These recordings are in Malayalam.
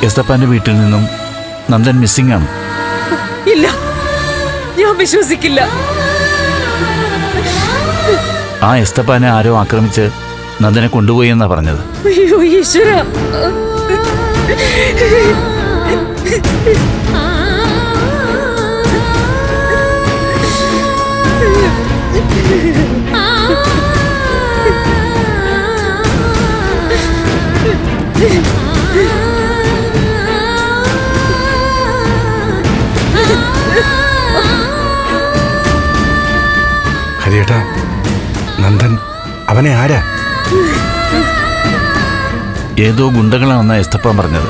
എസ്തപ്പാന്റെ വീട്ടിൽ നിന്നും നന്ദൻ മിസ്സിംഗ് ആണ്. ഇല്ല, ഞാൻ വിശ്വസിക്കില്ല. ആ എസ്തപ്പാനെ ആരോ ആക്രമിച്ച് നന്ദനെ കൊണ്ടുപോയി എന്നാ പറഞ്ഞത്. അയ്യോ ഈശ്വര, ഹരിയേട്ടാ, നന്ദൻ അവനെ ആരാ? ഏതോ ഗുണ്ടകളാണെന്നാ എസ്തപ്പാൻ പറഞ്ഞത്.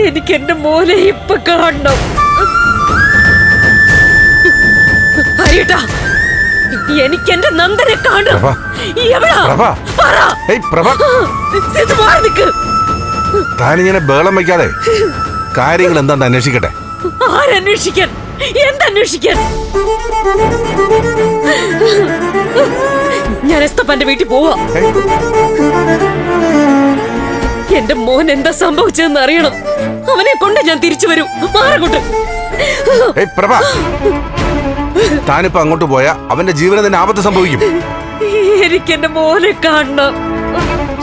എനിക്ക് എന്റെ മോനെ ഇപ്പൊ കാണണം. ഹരിയേട്ടാ, എനിക്ക് എന്റെ നന്ദനെ കാണണം. താനിങ്ങനെ ബഹളം വയ്ക്കാതെ കാര്യങ്ങൾ എന്താന്ന് അന്വേഷിക്കട്ടെ. ആരന്വേഷിക്കാൻ? എന്തന്വേഷിക്കാൻ? ഞാൻ എസ്തപ്പാന്റെ വീട്ടിൽ പോവാ. എന്റെ മോൻ എന്താ സംഭവിച്ചതെന്ന് അറിയണം. അവനെ കൊണ്ട് ഞാൻ തിരിച്ചു വരും. മാറങ്ങോട്ട്. താനിപ്പോ അങ്ങോട്ട് പോയാ അവന്റെ ജീവന് തന്നെ ആപത്ത് സംഭവിക്കും. എനിക്ക് എന്റെ മോനെ കാണണം.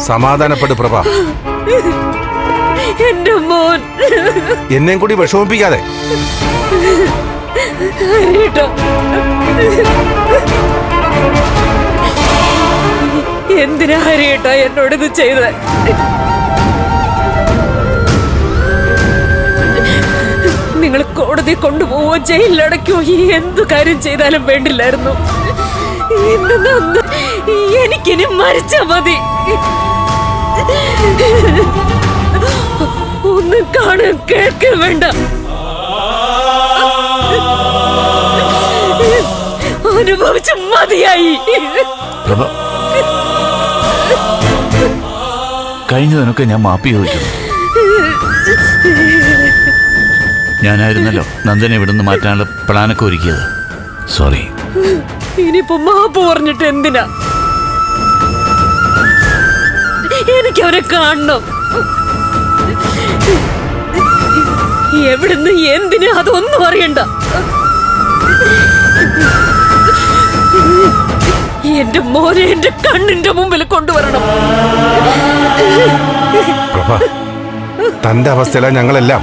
സമാധാനപ്പെട്ട് പ്രഭ. എന്റെ മോൻ എന്നെയും കൂടി വിഷമിപ്പിക്കാതെ. എന്തിനാ ഹരിയേട്ടാ എന്നോടിത് ചെയ്ത? നിങ്ങൾ കോടതി കൊണ്ടുപോവോ ജയിലിലടയ്ക്കോ എന്തു കാര്യം ചെയ്താലും വേണ്ടില്ലായിരുന്നു. എനിക്കിനി മരിച്ചാ മതി. ഒന്നും കാണാൻ കേൾക്കാൻ വേണ്ട. അനുഭവിച്ച മതിയായി. കഴിഞ്ഞതിനൊക്കെ ഞാൻ മാപ്പി ചോദിക്കുന്നു. ഞാനായിരുന്നല്ലോ നന്ദനെ ഇവിടുന്ന് മാറ്റാനുള്ള പ്ലാനൊക്കെ ഒരുക്കിയത്. സോറി. ഇനിയിപ്പോ മാപ്പ് പറഞ്ഞിട്ട് എന്തിനാ? എനിക്ക് അവരെ കാണണം. എവിടുന്ന് എന്തിനാ അതൊന്നും അറിയണ്ട. എന്റെ മോനെ എന്റെ കണ്ണിന്റെ മുമ്പിൽ കൊണ്ടുവരണം. പ്രഭ, തന്റെ അവസ്ഥയില ഞങ്ങളെല്ലാം.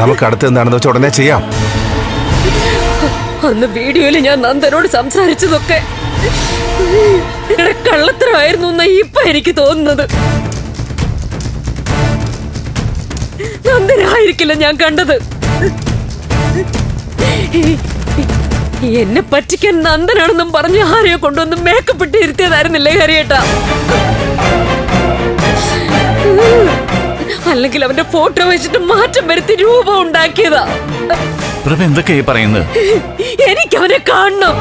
നമുക്ക് അടുത്ത് എന്താണെന്ന് വെച്ചാൽ ഉടനെ ചെയ്യാം. അന്ന് വീഡിയോയിൽ ഞാൻ നന്ദനോട് സംസാരിച്ചതൊക്കെ കള്ളത്തരമായിരുന്നു എന്നാ ഇപ്പൊ എനിക്ക് തോന്നുന്നത്. നന്ദനായിരിക്കില്ല ഞാൻ കണ്ടത്. എന്നെ പറ്റിക്കാൻ നന്ദനാണെന്നും പറഞ്ഞ് ആരെയോ കൊണ്ടുവന്ന് മേക്കപ്പ് ഇട്ട് ഇരുത്തിയതായിരുന്നില്ലേ ഹരിയേട്ടാ? അല്ലെങ്കിൽ അവന്റെ ഫോട്ടോ വെച്ചിട്ട് മാറ്റം വരുത്തി രൂപം ഉണ്ടാക്കിയതാ. എന്തൊക്കെയാ പറയുന്നത്? എനിക്ക് അവനെ കാണണം.